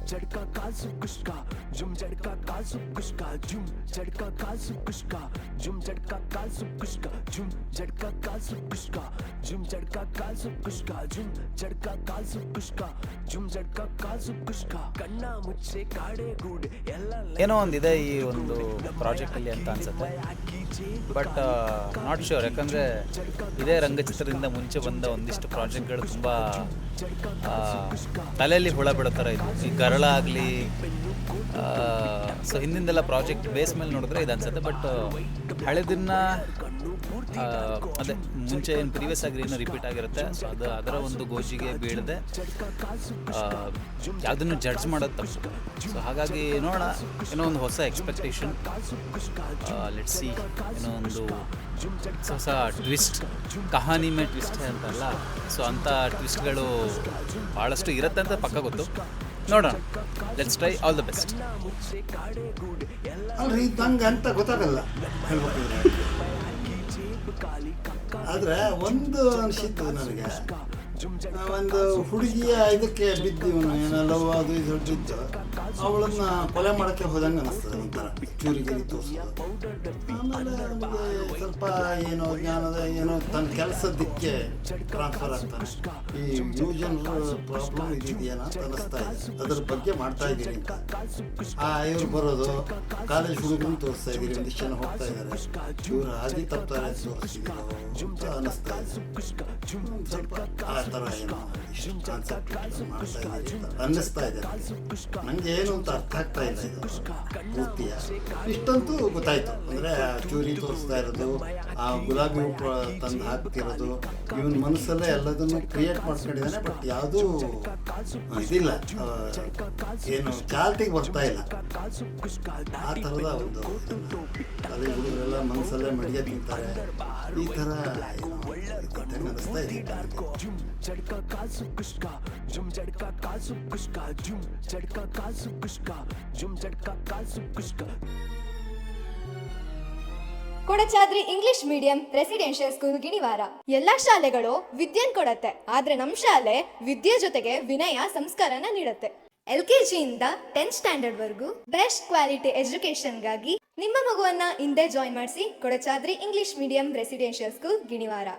झटका काजू कुश्का जुम झटका काजू कुश्का जुम झटका काजू कुश्का जुम झटका काजू कुश्का जुम झटका काजू कुश्का जुम झटका काजू कुश्का जुम झटका काजू कुश्का जुम झटका काजू कुश्का ಕಣ್ಣ ಮುಚ್ಚೆ ಕಾಡೆ ಗೂಡ್ ಎಲ್ಲ ಏನೋ ಒಂದಿದೆ ಈ ಒಂದು ಪ್ರಾಜೆಕ್ಟಲ್ಲಿ ಅಂತ ಅನ್ಸುತ್ತೆ. ಬಟ್ ನಾಟ್ ಶ್ಯೂರ್, ಯಾಕಂದರೆ ಇದೇ ರಂಗಚಿತ್ರದಿಂದ ಮುಂಚೆ ಬಂದ ಒಂದಿಷ್ಟು ಪ್ರಾಜೆಕ್ಟ್ಗಳು ತುಂಬ ತಲೆಯಲ್ಲಿ ಹುಳ ಬಿಡೋ ಥರ ಇತ್ತು. ಈ ಗರಳ ಆಗಲಿ, ಸೊ ಹಿಂದಿಂದೆಲ್ಲ ಪ್ರಾಜೆಕ್ಟ್ ಬೇಸ್ ಮೇಲೆ ನೋಡಿದ್ರೆ ಇದು ಅನ್ಸುತ್ತೆ. ಬಟ್ ಹಳೆದನ್ನ ಅದೇ ಮುಂಚೆ ಏನು ಪ್ರೀವಿಯಸ್ ಆಗಿ ಏನು ರಿಪೀಟ್ ಆಗಿರುತ್ತೆ, ಸೊ ಅದರ ಒಂದು ಗೋಜಿಗೆ ಬೀಳದೆ ಯಾವುದನ್ನು ಜಡ್ಜ್ ಮಾಡೋದು ತಪ್ಪು. ಸೊ ಹಾಗಾಗಿ ನೋಡೋಣ, ಏನೋ ಒಂದು ಹೊಸ ಎಕ್ಸ್ಪೆಕ್ಟೇಷನ್, ಲೆಟ್ಸ್ ಸಿ, ಏನೋ ಒಂದು ಹೊಸ ಟ್ವಿಸ್ಟ್, ಕಹಾನಿ ಮೇ ಟ್ವಿಸ್ಟ್ ಅಂತಲ್ಲ, ಸೊ ಅಂಥ ಟ್ವಿಸ್ಟ್ಗಳು ಭಾಳಷ್ಟು ಇರುತ್ತೆ ಅಂತ ಪಕ್ಕ ಗೊತ್ತು. ನೋಡೋಣ, let's try, all the best. ಅಲ್ರಿ ನಂಗೆ ಅಂತ ಗೊತ್ತಾಗಲ್ಲ ಹೇಳ್ಬೇಕಿದ್ರೆ, ಆದರೆ ಒಂದು ಅನಿಸಿತ್ತು ನನಗೆ, ಒಂದು ಹುಡುಗಿಯ ಇದಕ್ಕೆ ಬಿದ್ದಿವನು ಏನೋ ಅದು ಇದು ಬಿದ್ದು ಅವಳನ್ನ ಕೊಲೆ ಮಾಡೋಕ್ಕೆ ಹೋದಂಗೆ ಅನಿಸ್ತದೆ, ಒಂಥರ ಚೂರಿಗಿರಿ ತೋರಿಸೋದು. ಆಮೇಲೆ ನಮಗೆ ಸ್ವಲ್ಪ ಏನೋ ಜ್ಞಾನದ ಏನೋ ತನ್ನ ಕೆಲಸದಕ್ಕೆ ಟ್ರಾನ್ಸ್ಫರ್ ಆಗ್ತಾನೆ. ಈ ನ್ಯೂ ಜನರ ಪ್ರಾಬ್ಲಮ್ ಇದೆಯೇನೋ ಅಂತ ಅನ್ನಿಸ್ತಾ ಇದೆ, ಅದ್ರ ಬಗ್ಗೆ ಮಾಡ್ತಾ ಇದ್ದೀರಿ ಅಂತ. ಇವ್ರು ಬರೋದು ಕಾಲೇಜ್ ಹುಡುಗರು ತೋರಿಸ್ತಾ ಇದ್ದೀರಿ, ಒಂದಿಷ್ಟು ಜನ ಹೋಗ್ತಾ ಇದ್ದಾರೆ, ಇವರು ಹಾದಿ ತಪ್ತಾರೆ ತೋರಿಸ್ತಿದ್ರು ಅಂತ ಅನ್ನಿಸ್ತಾ ಇದೆ. ಸ್ವಲ್ಪ ಆ ಥರ ಏನೋ ಕಾನ್ಸೆಪ್ಟ್ ಮಾಡ್ತಾ ಇದ್ದೀರಿ ಅನ್ನಿಸ್ತಾ ಇದೆ ನನಗೆ. ಏನು ಅಂತ ಅರ್ಥ ಆಗ್ತಾ ಇಲ್ಲ ಇದು ಪೂರ್ತಿಯ. ಇಷ್ಟಂತೂ ಗೊತ್ತಾಯ್ತು, ಅಂದರೆ ಚೂರಿ ತೋರಿಸ್ತಾ ಇರೋದು, ಆ ಗುಲಾಬಿ ಹೂ ತಂದು ಹಾಕ್ತಿರೋದು, ಇವನ ಮನಸ್ಸಲ್ಲೇ ಎಲ್ಲದನ್ನು ಕ್ರಿಯೇಟ್ ಮಾಡ್ಕೊಂಡಿದ್ದಾನೆ. ಬಟ್ ಯಾವುದೂ ಇದಿಲ್ಲ, ಏನು ಚಾಲ್ತಿಗೆ ಬರ್ತಾ ಇಲ್ಲ. ಆ ಥರದ ಒಂದು ಕಾಲೇಜ್ ಹುಡುಗರೆಲ್ಲ ಮನಸ್ಸಲ್ಲೇ ಮಡಿಗೆ ತಿಂತಾರೆ, ಈ ಥರ ಅನ್ನಿಸ್ತಾ ಇದೆ. झटका काजू कुश्का जुम झटका काजू कुश्का जुम झटका काजू कुश्का जुम झटका काजू कुश्का. Kodachadri English medium residential school Ginivara. ಎಲ್ಲಾ ಶಾಲೆಗಳು ವಿದ್ಯೆನ್ ಕೊಡತ್ತೆ, ಆದ್ರೆ ನಮ್ ಶಾಲೆ ವಿದ್ಯೆ ಜೊತೆಗೆ ವಿನಯ ಸಂಸ್ಕಾರನ ನೀಡುತ್ತೆ. LKG ಇಂದ 10th ಸ್ಟ್ಯಾಂಡರ್ಡ್ ವರೆಗೂ ಬೆಸ್ಟ್ ಕ್ವಾಲಿಟಿ ಎಜುಕೇಶನ್ಗಾಗಿ ನಿಮ್ಮ ಮಗುವನ್ನ ಹಿಂದೆ ಜಾಯಿನ್ ಮಾಡಿಸಿ Kodachadri English medium residential school ಗಿಣಿವಾರ.